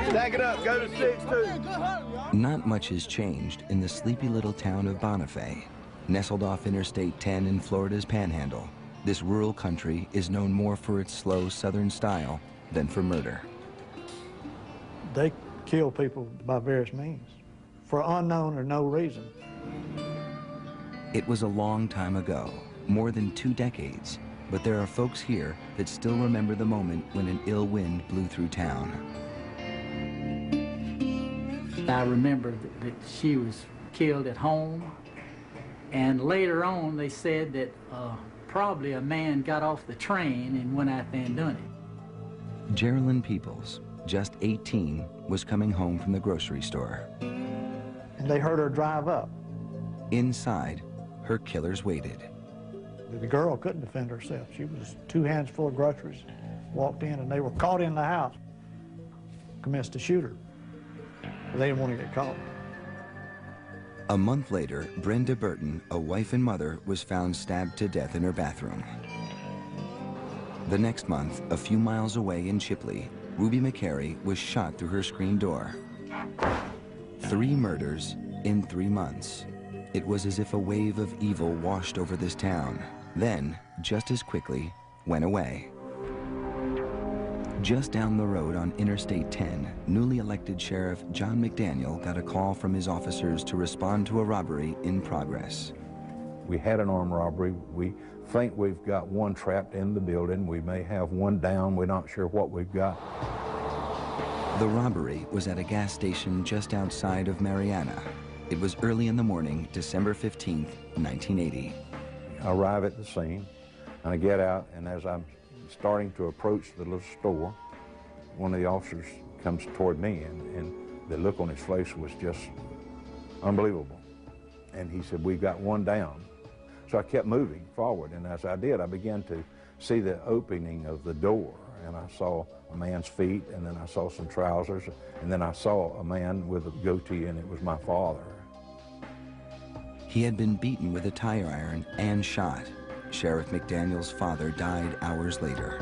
Stack it up, go to 6-2. Not much has changed in the sleepy little town of Bonifay. Nestled off Interstate 10 in Florida's Panhandle, this rural country is known more for its slow southern style than for murder. They kill people by various means, for unknown or no reason. It was a long time ago, more than 2 decades, but there are folks here that still remember the moment when an ill wind blew through town. I remember that she was killed at home, and later on they said that probably a man got off the train and went out there and done it. Geraldine Peoples, just 18, was coming home from the grocery store. And they heard her drive up. Inside, her killers waited. The girl couldn't defend herself. She was 2 hands full of groceries, walked in, and they were caught in the house, commenced to shoot her. But they didn't want to get caught. A month later, Brenda Burton, a wife and mother, was found stabbed to death in her bathroom. The next month, a few miles away in Chipley, Ruby McCary was shot through her screen door. 3 murders in 3 months. It was as if a wave of evil washed over this town, then, just as quickly, went away. Just down the road on Interstate 10, newly elected Sheriff John McDaniel got a call from his officers to respond to a robbery in progress. We had an armed robbery. We think we've got 1 trapped in the building. We may have 1 down. We're not sure what we've got. The robbery was at a gas station just outside of Marianna. It was early in the morning, December 15th, 1980. I arrive at the scene, and I get out, and as I'm starting to approach the little store, one of the officers comes toward me, and the look on his face was just unbelievable. And he said, "We've got 1 down." So I kept moving forward, and as I did, I began to see the opening of the door, and I saw a man's feet, and then I saw some trousers, and then I saw a man with a goatee, and it was my father. He had been beaten with a tire iron and shot. Sheriff McDaniel's father died hours later.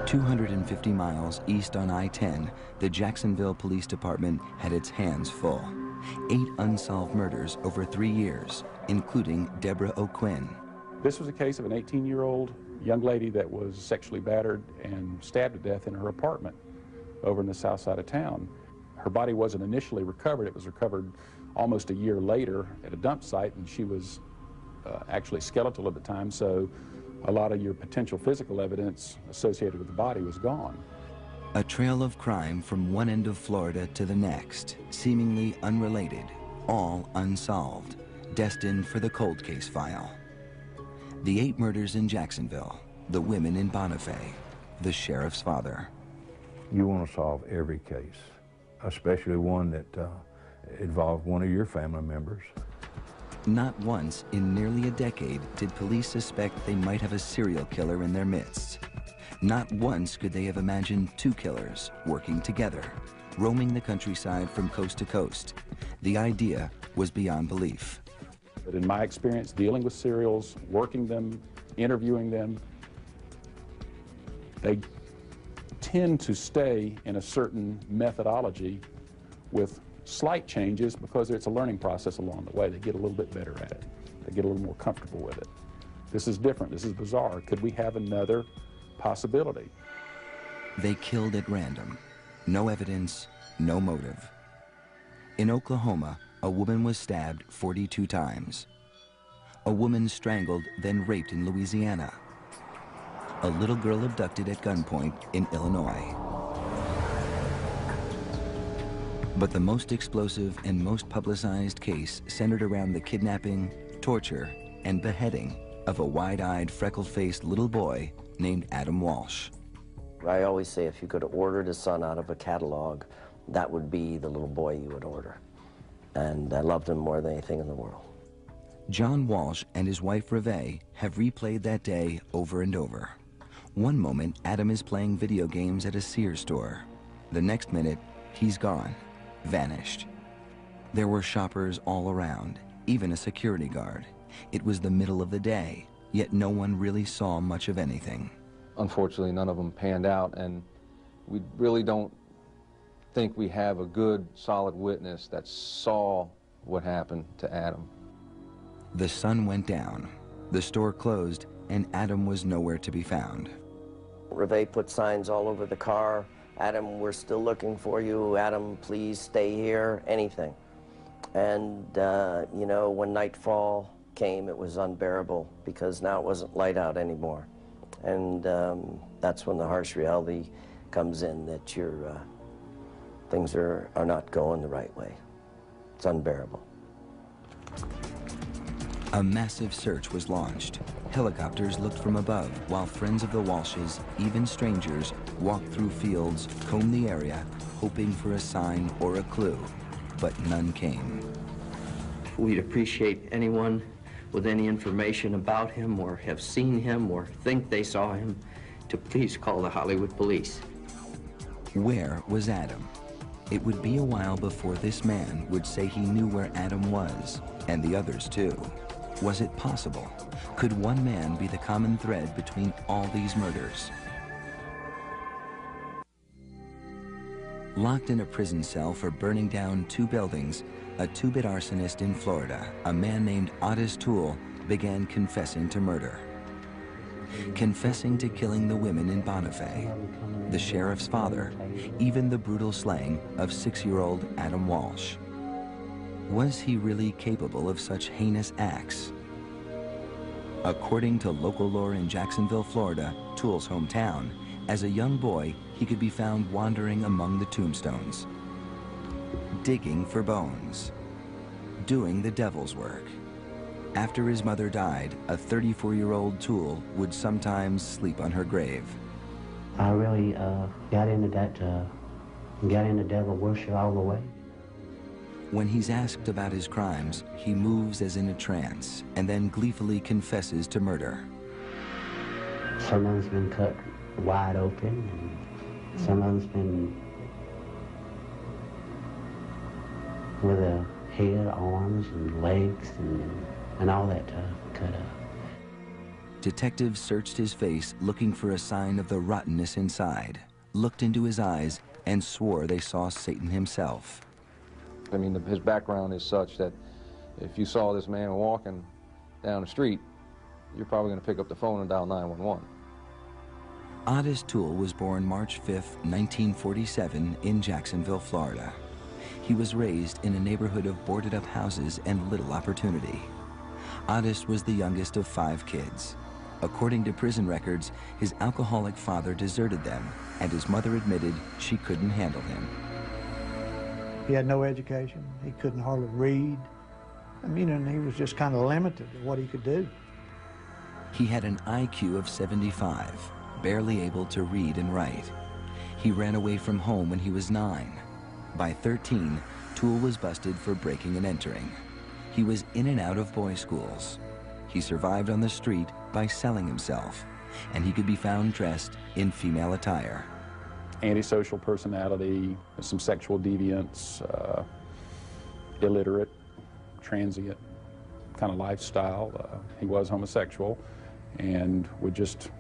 250 miles east on I-10, the Jacksonville Police Department had its hands full. 8 unsolved murders over 3 years, including Deborah O'Quinn. This was a case of an 18-year-old young lady that was sexually battered and stabbed to death in her apartment over in the south side of town. Her body wasn't initially recovered. It was recovered almost a year later at a dump site, and she was actually skeletal at the time, so a lot of your potential physical evidence associated with the body was gone. A trail of crime from one end of Florida to the next, seemingly unrelated, all unsolved, destined for the cold case file. The 8 murders in Jacksonville, the women in Bonifay, the sheriff's father. You want to solve every case, especially one that involved one of your family members. Not once in nearly a decade did police suspect they might have a serial killer in their midst. Not once could they have imagined 2 killers working together, roaming the countryside from coast to coast. The idea was beyond belief. But in my experience dealing with serials, working them, interviewing them, they tend to stay in a certain methodology with slight changes because it's a learning process along the way. They get a little bit better at it. They get a little more comfortable with it. This is different. This is bizarre. Could we have another possibility? They killed at random. No evidence, no motive. In Oklahoma, a woman was stabbed 42 times. A woman strangled, then raped in Louisiana. A little girl abducted at gunpoint in Illinois. But the most explosive and most publicized case centered around the kidnapping, torture, and beheading of a wide-eyed, freckle-faced little boy named Adam Walsh. I always say if you could order the son out of a catalog, that would be the little boy you would order. And I loved him more than anything in the world. John Walsh and his wife Reve have replayed that day over and over. One moment, Adam is playing video games at a Sears store. The next minute, he's gone, vanished. There were shoppers all around, even a security guard. It was the middle of the day, yet no one really saw much of anything. Unfortunately, none of them panned out, and We really don't think we have a good, solid witness that saw what happened to Adam. The sun went down, the store closed, and Adam was nowhere to be found. Reve put signs all over the car. Adam, we're still looking for you. Adam, please stay here, anything. And, you know, when nightfall came, it was unbearable because now it wasn't light out anymore. And that's when the harsh reality comes in that your things are not going the right way. It's unbearable. A massive search was launched. Helicopters looked from above, while friends of the Walshes, even strangers, walked through fields, combed the area, hoping for a sign or a clue, but none came. We'd appreciate anyone with any information about him or have seen him or think they saw him to please call the Hollywood police. Where was Adam? It would be a while before this man would say he knew where Adam was, and the others too. Was it possible? Could one man be the common thread between all these murders? Locked in a prison cell for burning down 2 buildings, a 2-bit arsonist in Florida, a man named Ottis Toole, began confessing to murder. Confessing to killing the women in Bonifay, the sheriff's father, even the brutal slaying of 6-year-old Adam Walsh. Was he really capable of such heinous acts? According to local lore in Jacksonville, Florida, Toole's hometown, as a young boy, he could be found wandering among the tombstones, digging for bones, doing the devil's work. After his mother died, a 34-year-old Toole would sometimes sleep on her grave. I really got into devil worship all the way. When he's asked about his crimes, he moves as in a trance and then gleefully confesses to murder. Some of them's been cut wide open, and some of them's been with a head, arms, and legs, and all that cut up. Detectives searched his face looking for a sign of the rottenness inside, looked into his eyes, and swore they saw Satan himself. I mean, his background is such that if you saw this man walking down the street, you're probably going to pick up the phone and dial 911. Ottis Toole was born March 5, 1947 in Jacksonville, Florida. He was raised in a neighborhood of boarded-up houses and little opportunity. Ottis was the youngest of 5 kids. According to prison records, his alcoholic father deserted them, and his mother admitted she couldn't handle him. He had no education. He couldn't hardly read. I mean, and he was just kind of limited to what he could do. He had an IQ of 75, barely able to read and write. He ran away from home when he was 9. By 13, Toole was busted for breaking and entering. He was in and out of boys' schools. He survived on the street by selling himself, and he could be found dressed in female attire. Antisocial personality, some sexual deviance, illiterate, transient kind of lifestyle. He was homosexual and would just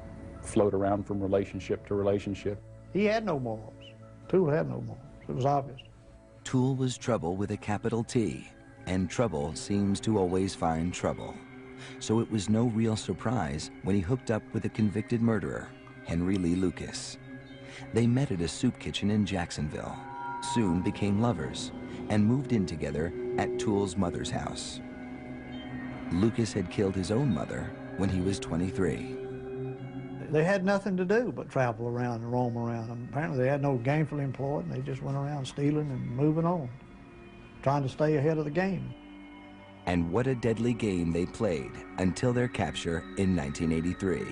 float around from relationship to relationship. He had no morals. Toole had no morals. It was obvious. Toole was trouble with a capital T, and trouble seems to always find trouble. So it was no real surprise when he hooked up with a convicted murderer, Henry Lee Lucas. They met at a soup kitchen in Jacksonville, soon became lovers, and moved in together at Toole's mother's house. Lucas had killed his own mother when he was 23. They had nothing to do but travel around and roam around. And apparently they had no gainful employment, and they just went around stealing and moving on, trying to stay ahead of the game. And what a deadly game they played until their capture in 1983.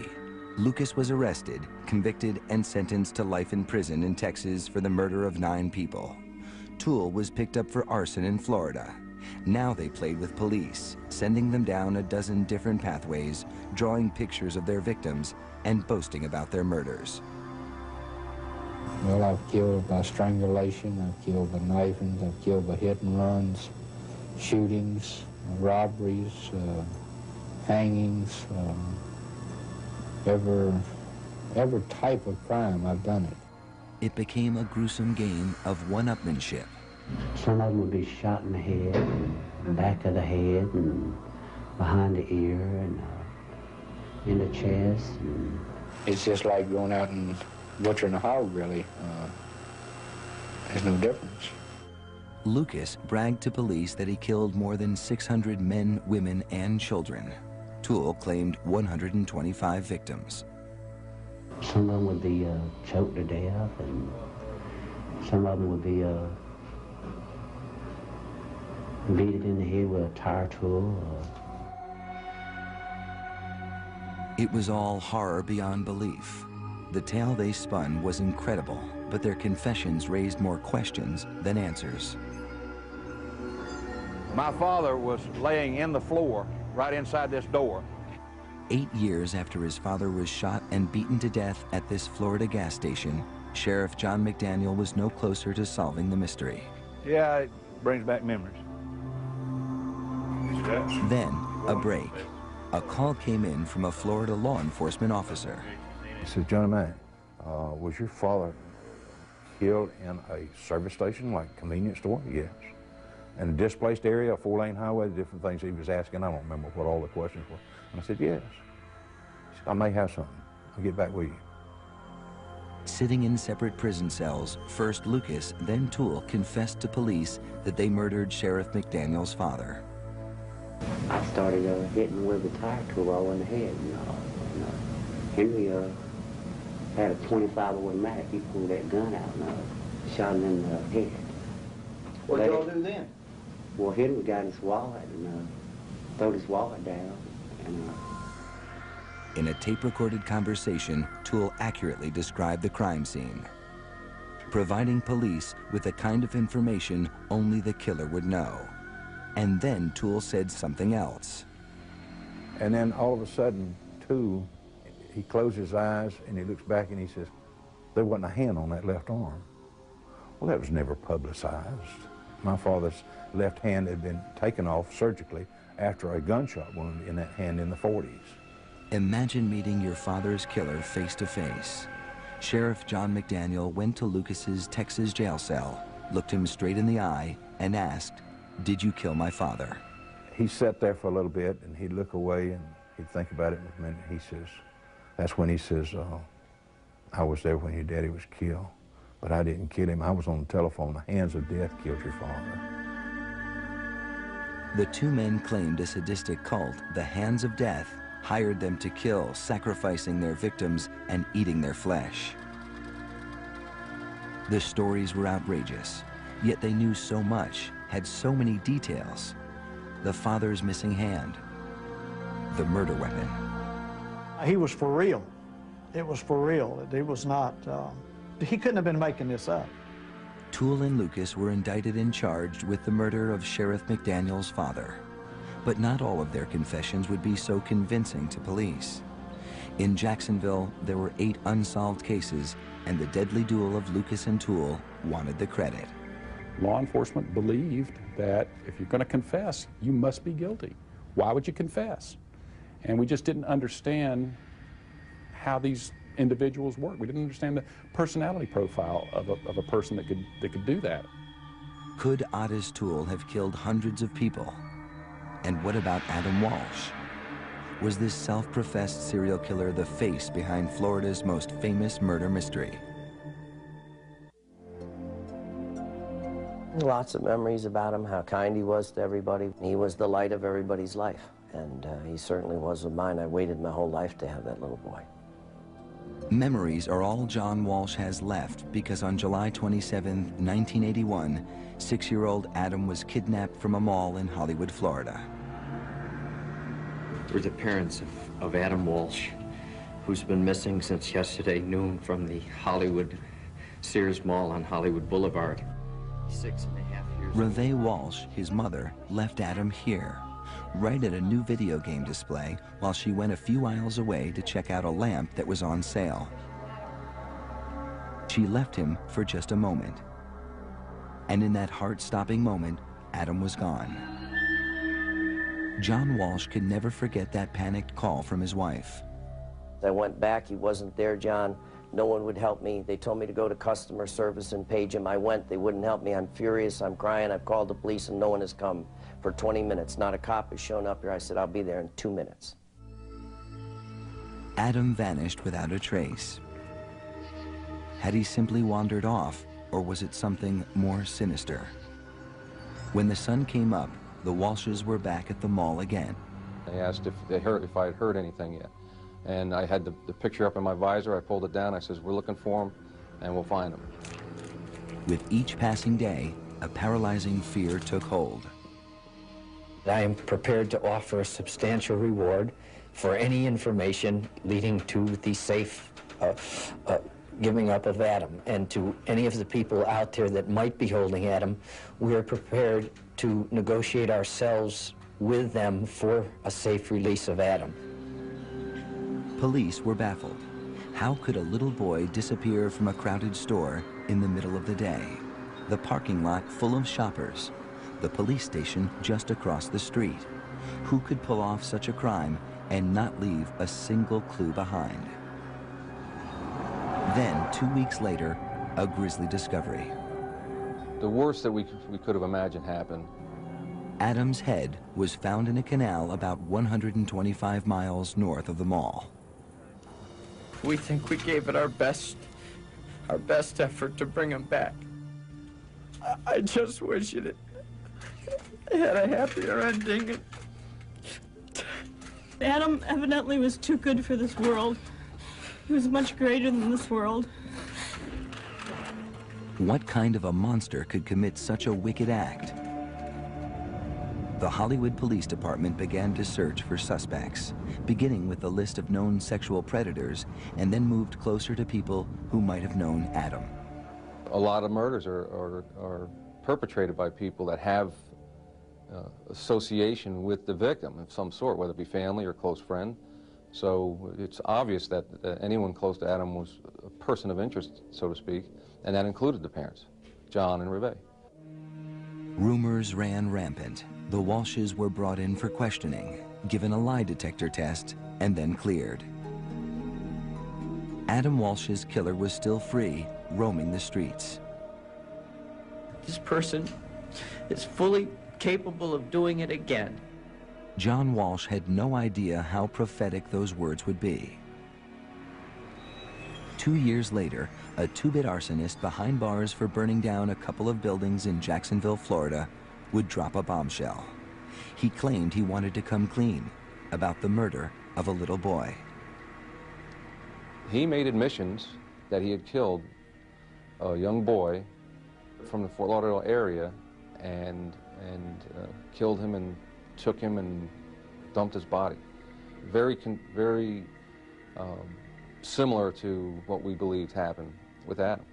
Lucas was arrested, convicted, and sentenced to life in prison in Texas for the murder of 9 people. Toole was picked up for arson in Florida. Now they played with police, sending them down a dozen different pathways, drawing pictures of their victims, and boasting about their murders. Well, I've killed by strangulation, I've killed by knifings, I've killed by hit and runs, shootings, robberies, hangings, every type of crime, I've done it. it became a gruesome game of one-upmanship. Some of them would be shot in the head, and back of the head, and behind the ear, and in the chest. And it's just like going out and butchering a hog, really. There's no difference. Lucas bragged to police that he killed more than 600 men, women, and children. Toole claimed 125 victims. Some of them would be choked to death, and some of them would be beat it in the head with a tire tool. It was all horror beyond belief. The tale they spun was incredible, but their confessions raised more questions than answers. My father was laying in the floor right inside this door. 8 years after his father was shot and beaten to death at this Florida gas station, Sheriff John McDaniel was no closer to solving the mystery. Yeah, it brings back memories. Then, a break. A call came in from a Florida law enforcement officer. He said, Johnny man, was your father killed in a service station, like a convenience store? Yes. In a displaced area, a 4-lane highway, the different things he was asking. I don't remember what all the questions were. And I said, yes. He said, I may have something. I'll get back with you. Sitting in separate prison cells, first Lucas, then Toole confessed to police that they murdered Sheriff McDaniel's father. I started hitting with a tire tool all in the head. Henry had a 25 automatic. He pulled that gun out and shot him in the head. What did y'all do then? Well, Henry got his wallet and threw his wallet down. And, In a tape-recorded conversation, Toole accurately described the crime scene, providing police with the kind of information only the killer would know. And then Toole said something else. And then all of a sudden, Toole, he closed his eyes and he looks back and he says, there wasn't a hand on that left arm. Well, that was never publicized. My father's left hand had been taken off surgically after a gunshot wound in that hand in the 40s. Imagine meeting your father's killer face to face. Sheriff John McDaniel went to Lucas's Texas jail cell, looked him straight in the eye, and asked, "Did you kill my father?" He sat there for a little bit and he'd look away and he'd think about it in a minute. He says, that's when he says, I was there when your daddy was killed, but I didn't kill him. I was on the telephone. The hands of death killed your father. The two men claimed a sadistic cult, the Hands of Death, hired them to kill, sacrificing their victims and eating their flesh. The stories were outrageous, yet they knew so much, had so many details. The father's missing hand, the murder weapon. He was for real. It was for real. It was not, he couldn't have been making this up. Toole and Lucas were indicted and charged with the murder of Sheriff McDaniel's father. But not all of their confessions would be so convincing to police. In Jacksonville, there were 8 unsolved cases, and the deadly duel of Lucas and Toole wanted the credit. Law enforcement believed that if you're going to confess, you must be guilty. Why would you confess? And we just didn't understand how these individuals work. We didn't understand the personality profile of a person that could do that. Could Ottis Toole have killed hundreds of people? And what about Adam Walsh? Was this self-professed serial killer the face behind Florida's most famous murder mystery? Lots of memories about him, how kind he was to everybody. He was the light of everybody's life, and he certainly was of mine. I waited my whole life to have that little boy. Memories are all John Walsh has left because on July 27, 1981, 6-year-old Adam was kidnapped from a mall in Hollywood, Florida. We're the parents of Adam Walsh, who's been missing since yesterday noon from the Hollywood Sears Mall on Hollywood Boulevard. 6.5 years old. Reve Walsh, his mother, left Adam here, right at a new video game display, while she went a few aisles away to check out a lamp that was on sale. She left him for just a moment. And in that heart-stopping moment, Adam was gone. John Walsh could never forget that panicked call from his wife. I went back, he wasn't there, John. No one would help me. They told me to go to customer service and page him. I went. They wouldn't help me. I'm furious. I'm crying. I've called the police, and no one has come for 20 minutes. Not a cop has shown up here. I said, I'll be there in 2 minutes. Adam vanished without a trace. Had he simply wandered off, or was it something more sinister? When the sun came up, the Walshes were back at the mall again. They asked if I had heard anything yet. And I had the picture up in my visor. I pulled it down. I says, we're looking for him, and we'll find him. With each passing day, a paralyzing fear took hold. I am prepared to offer a substantial reward for any information leading to the safe giving up of Adam. And to any of the people out there that might be holding Adam, we are prepared to negotiate ourselves with them for a safe release of Adam. Police were baffled. How could a little boy disappear from a crowded store in the middle of the day? The parking lot full of shoppers. The police station just across the street. Who could pull off such a crime and not leave a single clue behind? Then, 2 weeks later, a grisly discovery. The worst that we could have imagined happened. Adam's head was found in a canal about 125 miles north of the mall. We think we gave it our best effort to bring him back. I just wish it had a happier ending. Adam evidently was too good for this world. He was much greater than this world. What kind of a monster could commit such a wicked act? The Hollywood Police Department began to search for suspects, beginning with the list of known sexual predators, and then moved closer to people who might have known Adam. A lot of murders are perpetrated by people that have association with the victim of some sort, whether it be family or close friend. So it's obvious that anyone close to Adam was a person of interest, so to speak, and that included the parents, John and Rebe. Rumors ran rampant. The Walshes were brought in for questioning, given a lie detector test, and then cleared. Adam Walsh's killer was still free, roaming the streets. This person is fully capable of doing it again. John Walsh had no idea how prophetic those words would be. 2 years later, a two-bit arsonist behind bars for burning down a couple of buildings in Jacksonville, Florida, would drop a bombshell. He claimed he wanted to come clean about the murder of a little boy. He made admissions that he had killed a young boy from the Fort Lauderdale area and killed him and took him and dumped his body. Very similar to what we believed happened with Adam.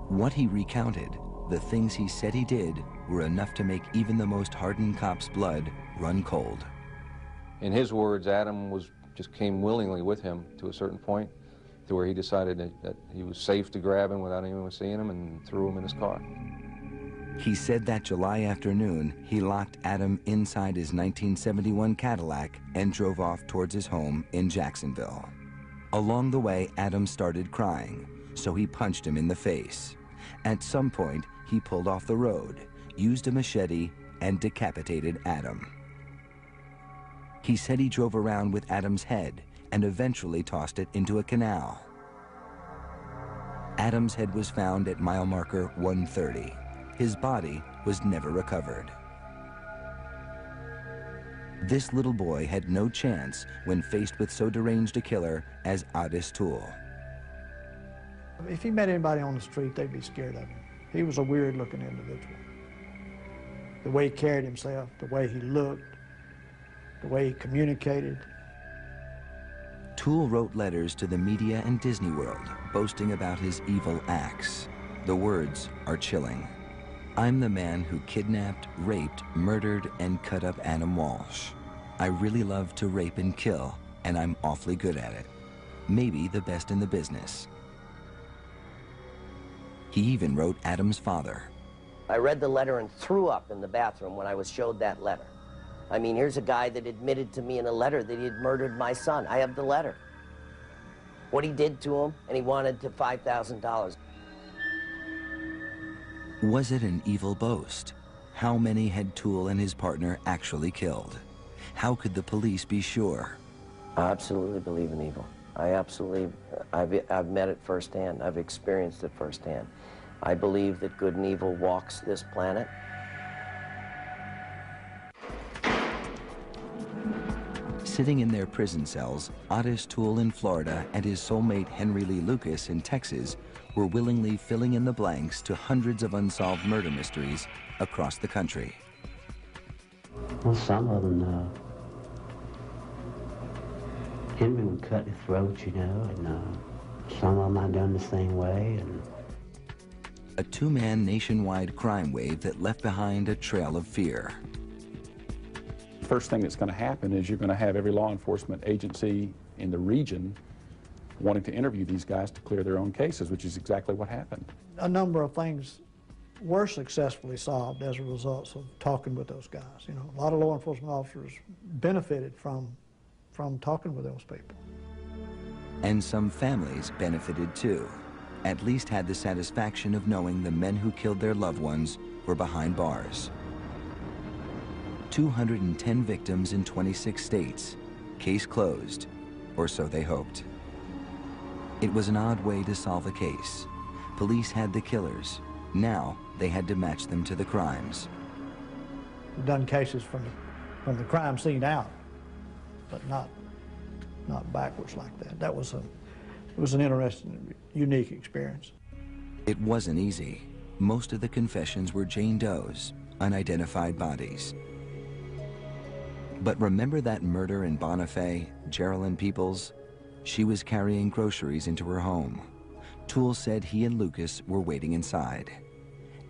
What he recounted, the things he said he did, were enough to make even the most hardened cop's blood run cold. In his words, Adam just came willingly with him to a certain point, to where he decided that he was safe to grab him without anyone seeing him and threw him in his car. He said that July afternoon, he locked Adam inside his 1971 Cadillac and drove off towards his home in Jacksonville. Along the way, Adam started crying, so he punched him in the face. At some point, he pulled off the road, used a machete, and decapitated Adam. He said he drove around with Adam's head and eventually tossed it into a canal. Adam's head was found at mile marker 130. His body was never recovered. This little boy had no chance when faced with so deranged a killer as Ottis Toole. If he met anybody on the street, they'd be scared of him. He was a weird-looking individual. The way he carried himself, the way he looked, the way he communicated. Toole wrote letters to the media and Disney World, boasting about his evil acts. The words are chilling. I'm the man who kidnapped, raped, murdered, and cut up Adam Walsh. I really love to rape and kill, and I'm awfully good at it. Maybe the best in the business. He even wrote Adam's father. I read the letter and threw up in the bathroom when I was showed that letter. I mean, here's a guy that admitted to me in a letter that he had murdered my son. I have the letter. what he did to him, and he wanted to $5,000. Was it an evil boast? How many had Toole and his partner actually killed? How could the police be sure? I absolutely believe in evil. I've met it firsthand. I've experienced it firsthand. I believe that good and evil walks this planet. Sitting in their prison cells, Ottis Toole in Florida and his soulmate Henry Lee Lucas in Texas were willingly filling in the blanks to hundreds of unsolved murder mysteries across the country. Well, some of them, Henry would cut his throat, you know, and some of them I done the same way. And a two-man nationwide crime wave that left behind a trail of fear. First thing that's going to happen is you're going to have every law enforcement agency in the region wanting to interview these guys to clear their own cases, which is exactly what happened. A number of things were successfully solved as a result of talking with those guys. You know, a lot of law enforcement officers benefited from talking with those people. And some families benefited too, at least had the satisfaction of knowing the men who killed their loved ones were behind bars. 210 victims in 26 states. Case closed, or so they hoped. It was an odd way to solve a case. Police had the killers. Now they had to match them to the crimes. We've done cases from the crime scene out, but not backwards like that. It was an interesting, unique experience. It wasn't easy. Most of the confessions were Jane Doe's, unidentified bodies. But remember that murder in Bonifay, Geraldine Peoples? She was carrying groceries into her home. Toole said he and Lucas were waiting inside.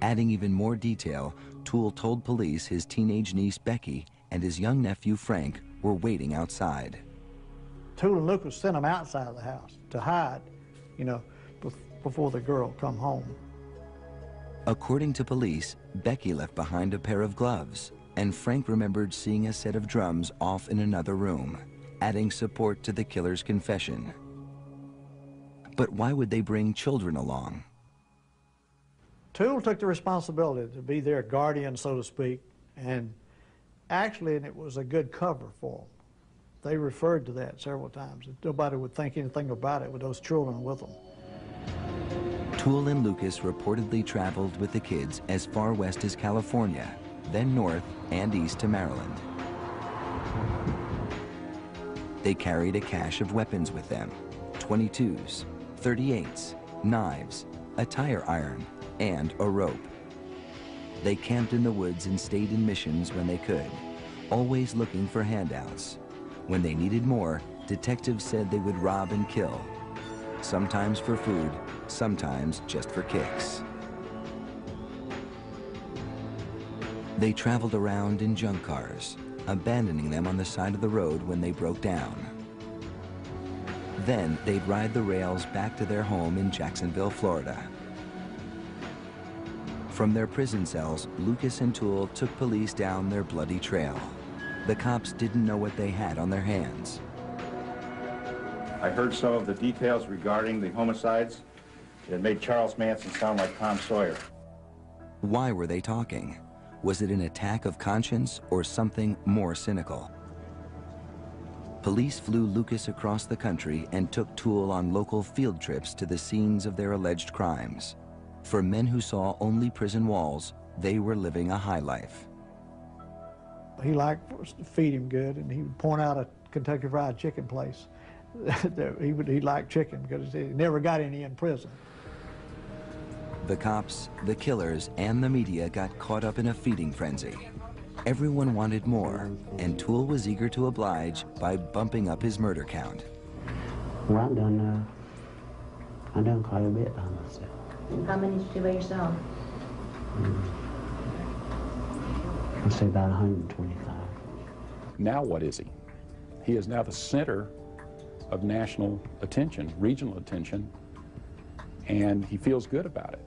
Adding even more detail, Toole told police his teenage niece Becky and his young nephew Frank were waiting outside. Toole and Lucas sent them outside of the house to hide, you know, before the girl come home. According to police, Becky left behind a pair of gloves, and Frank remembered seeing a set of drums off in another room, adding support to the killer's confession. But why would they bring children along? Toole took the responsibility to be their guardian, so to speak, and actually, it was a good cover for them. They referred to that several times. Nobody would think anything about it with those children with them. Toole and Lucas reportedly traveled with the kids as far west as California, then north and east to Maryland. They carried a cache of weapons with them: 22s, 38s, knives, a tire iron, and a rope. They camped in the woods and stayed in missions when they could, always looking for handouts. When they needed more, detectives said they would rob and kill, sometimes for food, sometimes just for kicks. They traveled around in junk cars, abandoning them on the side of the road when they broke down. Then they'd ride the rails back to their home in Jacksonville, Florida. From their prison cells, Lucas and Toole took police down their bloody trail. The cops didn't know what they had on their hands. I heard some of the details regarding the homicides. It made Charles Manson sound like Tom Sawyer. Why were they talking? Was it an attack of conscience or something more cynical? Police flew Lucas across the country and took Toole on local field trips to the scenes of their alleged crimes. For men who saw only prison walls, they were living a high life. He liked to feed him good, and he would point out a Kentucky Fried Chicken place. he liked chicken because he never got any in prison. The cops, the killers, and the media got caught up in a feeding frenzy. Everyone wanted more, and Toole was eager to oblige by bumping up his murder count. Well, I've done quite a bit by myself. How many did you do by yourself? I'd say about 125. Now what is he? He is now the center of national attention, regional attention, and he feels good about it.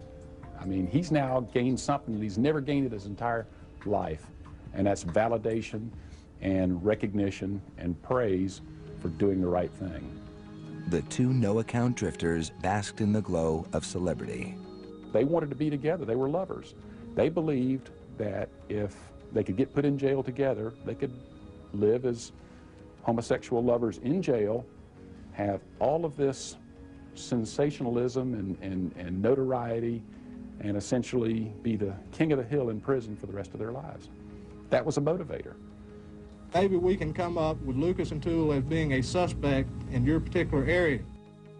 I mean, he's now gained something that he's never gained in his entire life, and that's validation and recognition and praise for doing the right thing. The two no-account drifters basked in the glow of celebrity. They wanted to be together. They were lovers. They believed that if they could get put in jail together, they could live as homosexual lovers in jail, have all of this sensationalism and notoriety, and essentially be the king of the hill in prison for the rest of their lives. That was a motivator. Maybe we can come up with Lucas and Toole as being a suspect in your particular area.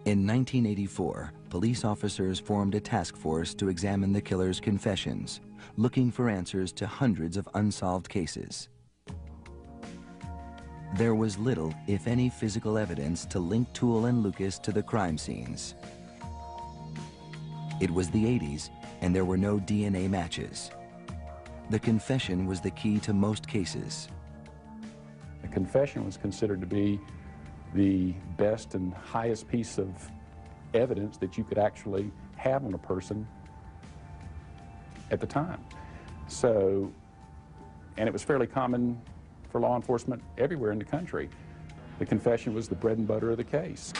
In 1984, police officers formed a task force to examine the killer's confessions, looking for answers to hundreds of unsolved cases. There was little, if any, physical evidence to link Toole and Lucas to the crime scenes. It was the 80s, and there were no DNA matches. The confession was the key to most cases. A confession was considered to be the best and highest piece of evidence that you could actually have on a person at the time. So, and it was fairly common for law enforcement everywhere in the country. The confession was the bread and butter of the case.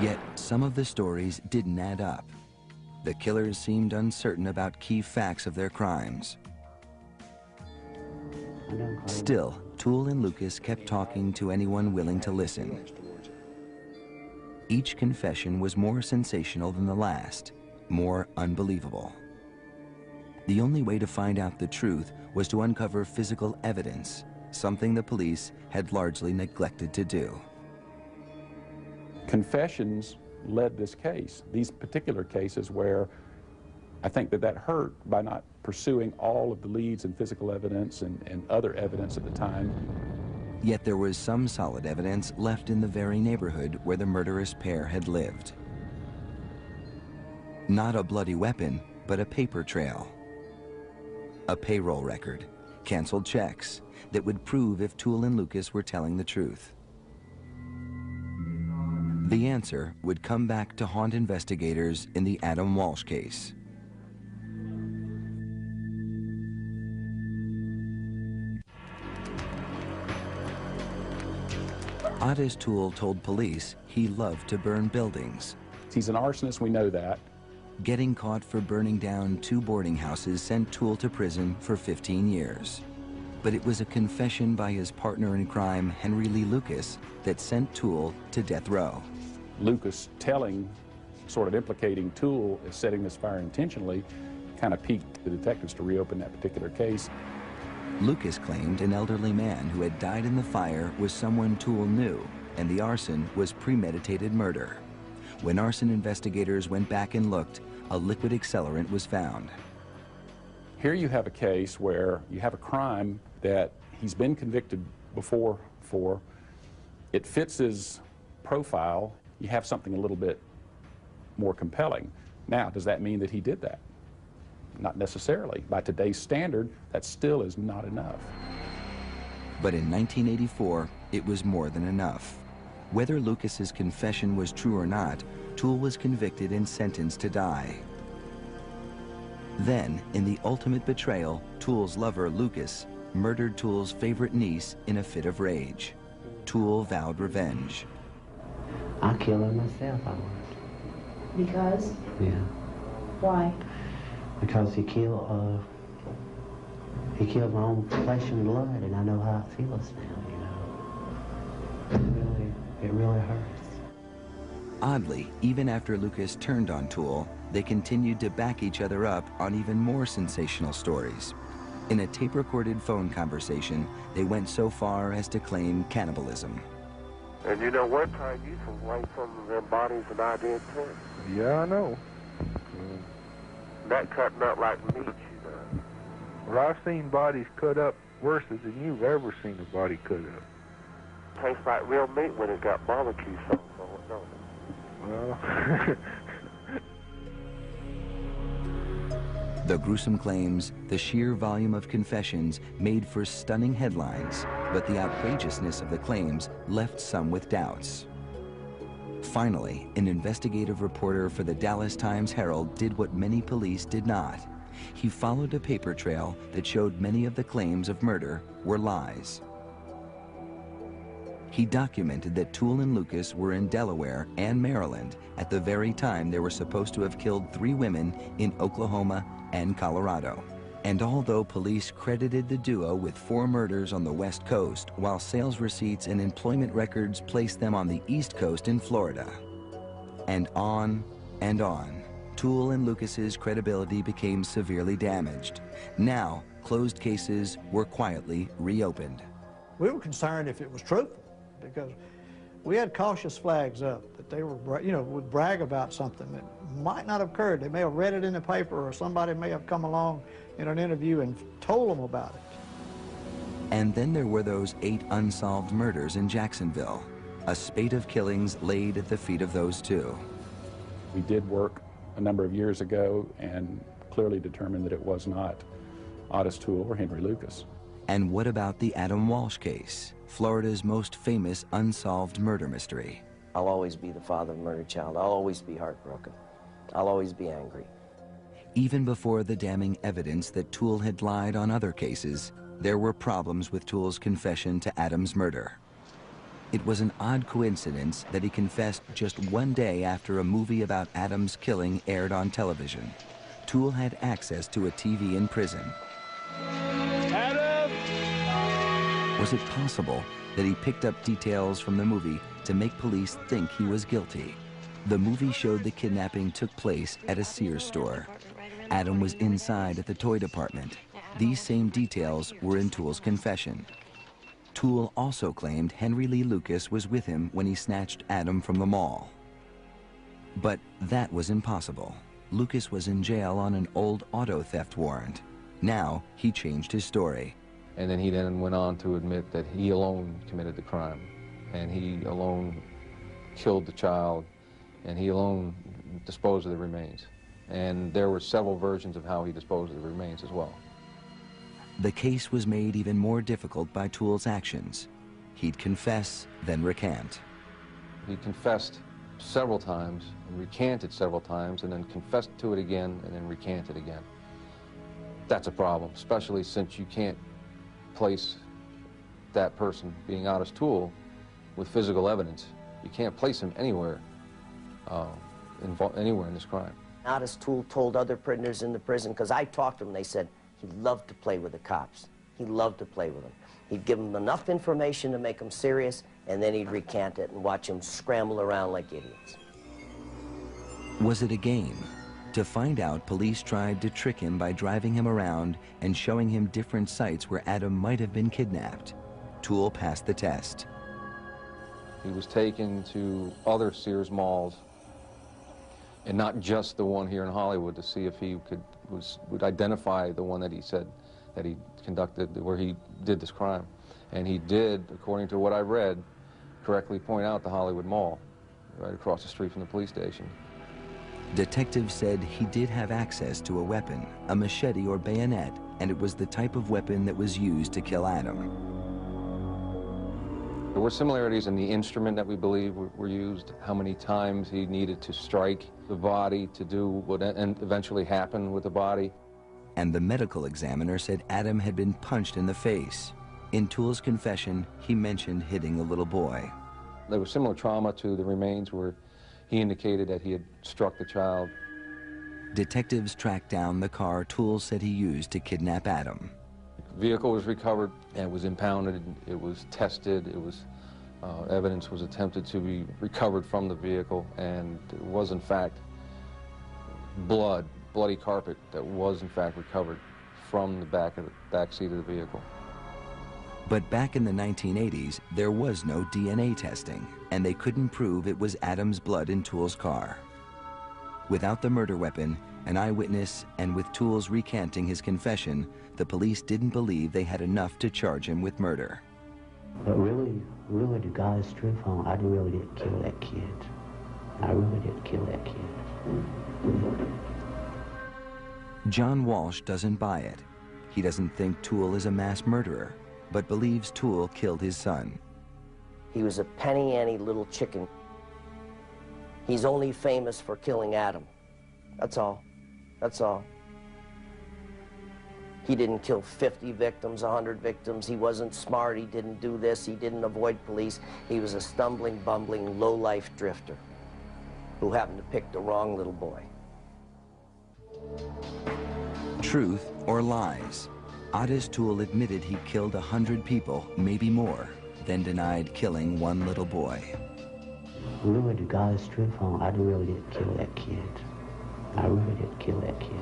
Yet some of the stories didn't add up. The killers seemed uncertain about key facts of their crimes. Still, Toole and Lucas kept talking to anyone willing to listen. Each confession was more sensational than the last, more unbelievable. The only way to find out the truth was to uncover physical evidence, something the police had largely neglected to do. Confessions led this case, these particular cases where I think that hurt by not pursuing all of the leads and physical evidence and other evidence at the time. Yet there was some solid evidence left in the very neighborhood where the murderous pair had lived. Not a bloody weapon, but a paper trail. A payroll record, canceled checks that would prove if Toole and Lucas were telling the truth. The answer would come back to haunt investigators in the Adam Walsh case. Ottis Toole told police he loved to burn buildings. He's an arsonist, we know that. Getting caught for burning down 2 boarding houses sent Toole to prison for 15 years. But it was a confession by his partner in crime, Henry Lee Lucas, that sent Toole to death row. Lucas telling, sort of implicating Toole as setting this fire intentionally, kind of piqued the detectives to reopen that particular case. Lucas claimed an elderly man who had died in the fire was someone Toole knew, and the arson was premeditated murder. When arson investigators went back and looked, a liquid accelerant was found. Here you have a case where you have a crime that he's been convicted before for. It fits his profile. You have something a little bit more compelling. Now, does that mean that he did that? Not necessarily. By today's standard, that still is not enough. But in 1984, it was more than enough. Whether Lucas's confession was true or not, Toole was convicted and sentenced to die. Then, in the ultimate betrayal, Toole's lover, Lucas, murdered Toole's favorite niece in a fit of rage. Toole vowed revenge. I'll kill her myself, I would. Because? Yeah. Why? Because he killed my own flesh and blood, and I know how it feels now, you know. It really hurts. Oddly, even after Lucas turned on Toole, they continued to back each other up on even more sensational stories. In a tape-recorded phone conversation, they went so far as to claim cannibalism. And you know, one time you some like some of their bodies and I did too. Yeah, I know. That cutting up like meat, you know. Well, I've seen bodies cut up worse than you've ever seen a body cut up. Tastes like real meat when it got barbecue sauce on it, don't it? Well... The gruesome claims, the sheer volume of confessions made for stunning headlines, but the outrageousness of the claims left some with doubts. Finally, an investigative reporter for the Dallas Times-Herald did what many police did not. He followed a paper trail that showed many of the claims of murder were lies. He documented that Toole and Lucas were in Delaware and Maryland at the very time they were supposed to have killed 3 women in Oklahoma and Colorado. And although police credited the duo with 4 murders on the West Coast, while sales receipts and employment records placed them on the East Coast in Florida. And on, Toole and Lucas's credibility became severely damaged. Now, closed cases were quietly reopened. We were concerned if it was truthful, because we had cautious flags up that they were, would brag about something that might not have occurred. They may have read it in the paper, or somebody may have come along in an interview and told them about it. And then there were those 8 unsolved murders in Jacksonville. A spate of killings laid at the feet of those 2. We did work a number of years ago and clearly determined that it was not Ottis Toole or Henry Lucas. And what about the Adam Walsh case, Florida's most famous unsolved murder mystery? I'll always be the father of a murdered child. I'll always be heartbroken. I'll always be angry. Even before the damning evidence that Toole had lied on other cases, there were problems with Toole's confession to Adam's murder. It was an odd coincidence that he confessed just 1 day after a movie about Adam's killing aired on television. Toole had access to a TV in prison. Adam! Was it possible that he picked up details from the movie to make police think he was guilty? The movie showed the kidnapping took place at a Sears store. Adam was inside at the toy department. These same details were in Toole's confession. Toole also claimed Henry Lee Lucas was with him when he snatched Adam from the mall. But that was impossible. Lucas was in jail on an old auto theft warrant. Now he changed his story. And then he went on to admit that he alone committed the crime, and he alone killed the child, and he alone disposed of the remains. And there were several versions of how he disposed of the remains as well. The case was made even more difficult by Toole's actions. He'd confess, then recant. He confessed several times, and recanted several times, and then confessed to it again, and then recanted again. That's a problem, especially since you can't place that person, being Ottis Toole, with physical evidence. You can't place him anywhere, anywhere in this crime. Ottis Toole told other prisoners in the prison, because I talked to them, they said he loved to play with the cops. He loved to play with them. He'd give them enough information to make them serious, and then he'd recant it and watch them scramble around like idiots. Was it a game? To find out, police tried to trick him by driving him around and showing him different sites where Adam might have been kidnapped. Toole passed the test. He was taken to other Sears malls, and not just the one here in Hollywood, to see if he would identify the one that he said that he conducted, where he did this crime. And he did, according to what I read, correctly point out the Hollywood Mall, right across the street from the police station. Detectives said he did have access to a weapon, a machete or bayonet, and it was the type of weapon that was used to kill Adam. There were similarities in the instrument that we believe were used, how many times he needed to strike the body to do what eventually happened with the body. And the medical examiner said Adam had been punched in the face. In Toole's confession, he mentioned hitting a little boy. There was similar trauma to the remains where he indicated that he had struck the child. Detectives tracked down the car Toole said he used to kidnap Adam. The vehicle was recovered, and it was impounded, it was tested, it was, evidence was attempted to be recovered from the vehicle, and it was in fact bloody carpet that was in fact recovered from the back seat of the vehicle. But back in the 1980s, there was no DNA testing, and they couldn't prove it was Adam's blood in Toole's car. Without the murder weapon, an eyewitness, and with Toole's recanting his confession, the police didn't believe they had enough to charge him with murder. But really, to God's truth, I really didn't kill that kid. I really didn't kill that kid. John Walsh doesn't buy it. He doesn't think Toole is a mass murderer, but believes Toole killed his son. He was a penny ante little chicken. He's only famous for killing Adam. That's all. That's all. He didn't kill 50 victims, 100 victims. He wasn't smart. He didn't do this. He didn't avoid police. He was a stumbling, bumbling, low-life drifter who happened to pick the wrong little boy. Truth or lies? Ottis Toole admitted he killed 100 people, maybe more, then denied killing one little boy. Really, to God's truth, I really didn't kill that kid. I really didn't kill that kid.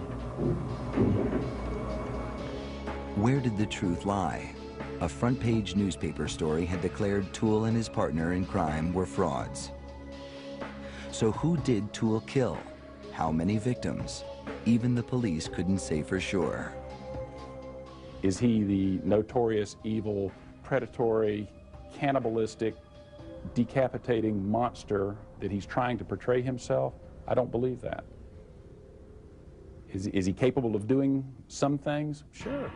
Where did the truth lie? A front-page newspaper story had declared Toole and his partner in crime were frauds. So who did Toole kill? How many victims? Even the police couldn't say for sure. Is he the notorious, evil, predatory, cannibalistic, decapitating monster that he's trying to portray himself? I don't believe that. Is he capable of doing some things? Sure.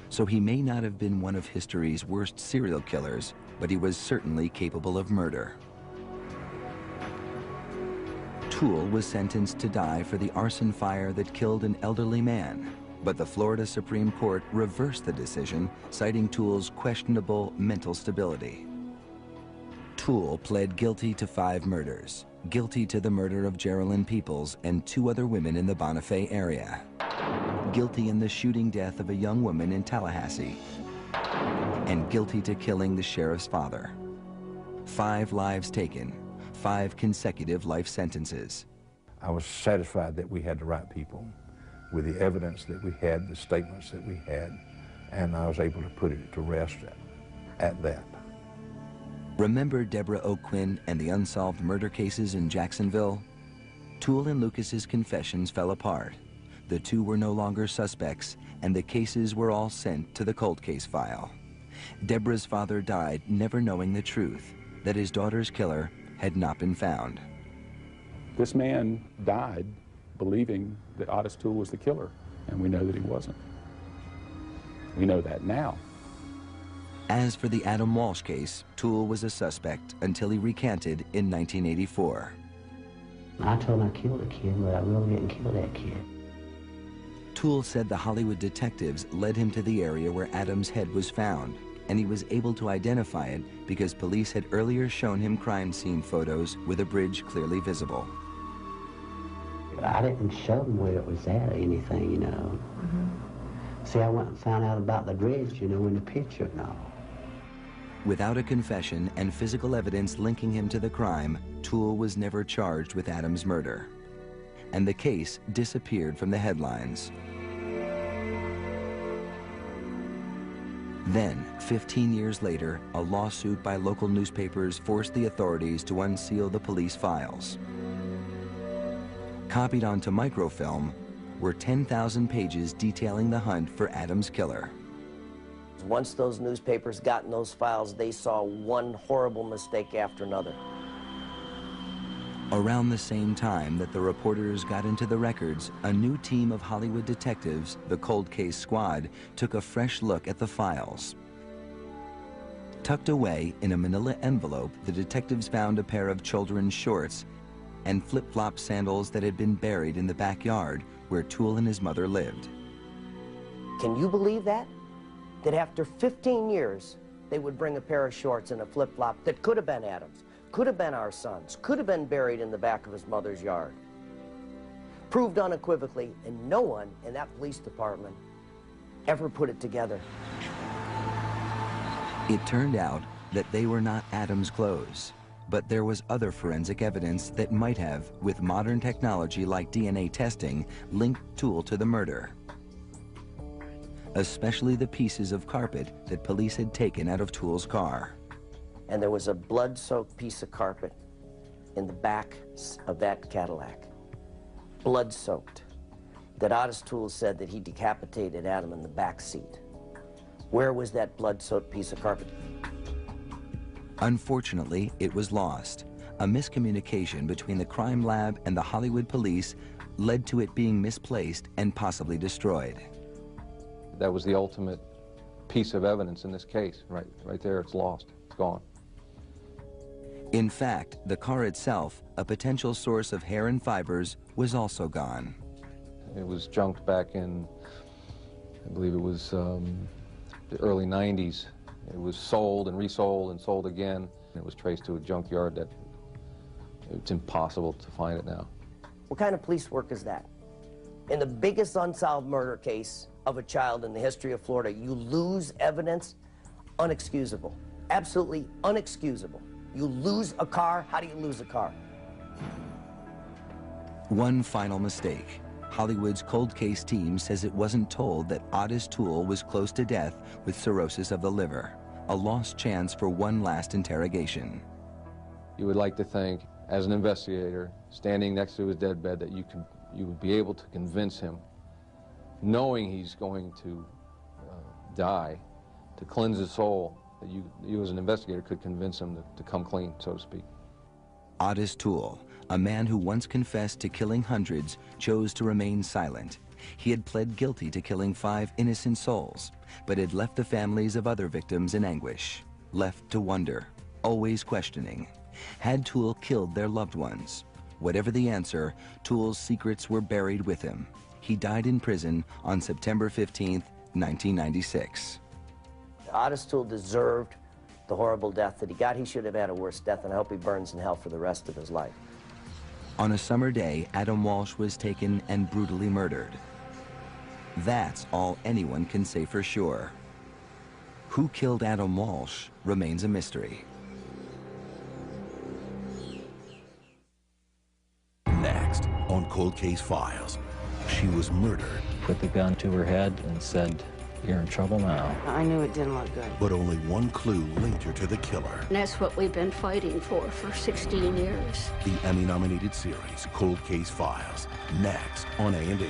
So he may not have been one of history's worst serial killers, but he was certainly capable of murder. Toole was sentenced to die for the arson fire that killed an elderly man, but the Florida Supreme Court reversed the decision, citing Toole's questionable mental stability. Toole pled guilty to 5 murders, guilty to the murder of Geraldine Peoples and 2 other women in the Bonifay area, guilty in the shooting death of a young woman in Tallahassee, and guilty to killing the sheriff's father. 5 lives taken, 5 consecutive life sentences. I was satisfied that we had the right people with the evidence that we had, the statements that we had, and I was able to put it to rest at that. Remember Deborah O'Quinn and the unsolved murder cases in Jacksonville? Toole and Lucas's confessions fell apart. The 2 were no longer suspects, and the cases were all sent to the cold case file. Deborah's father died never knowing the truth, that his daughter's killer had not been found. This man died believing that Ottis Toole was the killer, and we know that he wasn't. We know that now. As for the Adam Walsh case, Toole was a suspect until he recanted in 1984. I told him I killed a kid, but I really didn't kill that kid. Toole said the Hollywood detectives led him to the area where Adam's head was found, and he was able to identify it because police had earlier shown him crime scene photos with a bridge clearly visible. But I didn't show him where it was at or anything, you know. See, I went and found out about the bridge, you know, in the picture and all. Without a confession and physical evidence linking him to the crime, Toole was never charged with Adam's murder. And the case disappeared from the headlines. Then, 15 years later, a lawsuit by local newspapers forced the authorities to unseal the police files. Copied onto microfilm were 10,000 pages detailing the hunt for Adam's killer. Once those newspapers got in those files, they saw one horrible mistake after another. Around the same time that the reporters got into the records, a new team of Hollywood detectives, the Cold Case Squad, took a fresh look at the files. Tucked away in a manila envelope, the detectives found a pair of children's shorts and flip-flop sandals that had been buried in the backyard where Toole and his mother lived. Can you believe that? That after 15 years, they would bring a pair of shorts and a flip-flop that could have been Adam's, could have been our son's, could have been buried in the back of his mother's yard. Proved unequivocally, and no one in that police department ever put it together. It turned out that they were not Adam's clothes, but there was other forensic evidence that might have, with modern technology like DNA testing, linked Toole to the murder. Especially the pieces of carpet that police had taken out of Toole's car. And there was a blood-soaked piece of carpet in the back of that Cadillac. Blood-soaked. That Ottis Toole said that he decapitated Adam in the back seat. Where was that blood-soaked piece of carpet? Unfortunately, it was lost. A miscommunication between the crime lab and the Hollywood police led to it being misplaced and possibly destroyed. That was the ultimate piece of evidence in this case. Right there, it's lost, it's gone. In fact, the car itself, a potential source of hair and fibers, was also gone. It was junked back in, I believe it was the early 90s. It was sold and resold and sold again. It was traced to a junkyard that it's impossible to find it now. What kind of police work is that? In the biggest unsolved murder case of a child in the history of Florida, you lose evidence, unexcusable. Absolutely unexcusable. You lose a car, how do you lose a car? One final mistake. Hollywood's cold case team says it wasn't told that Ottis Toole was close to death with cirrhosis of the liver, a lost chance for one last interrogation. You would like to think, as an investigator, standing next to his deathbed, that you would be able to convince him, knowing he's going to die, to cleanse his soul, that you as an investigator could convince him to come clean, so to speak. Ottis Toole, a man who once confessed to killing hundreds, chose to remain silent. He had pled guilty to killing 5 innocent souls, but had left the families of other victims in anguish, left to wonder, always questioning. Had Toole killed their loved ones? Whatever the answer, Toole's secrets were buried with him. He died in prison on September 15th, 1996. Ottis Toole deserved the horrible death that he got. He should have had a worse death, and I hope he burns in hell for the rest of his life. On a summer day, Adam Walsh was taken and brutally murdered. That's all anyone can say for sure. Who killed Adam Walsh remains a mystery. Next on Cold Case Files, she was murdered. Put the gun to her head and said, "You're in trouble now." I knew it didn't look good. But only one clue linked her to the killer. And that's what we've been fighting for 16 years. The Emmy-nominated series, Cold Case Files, next on A&E.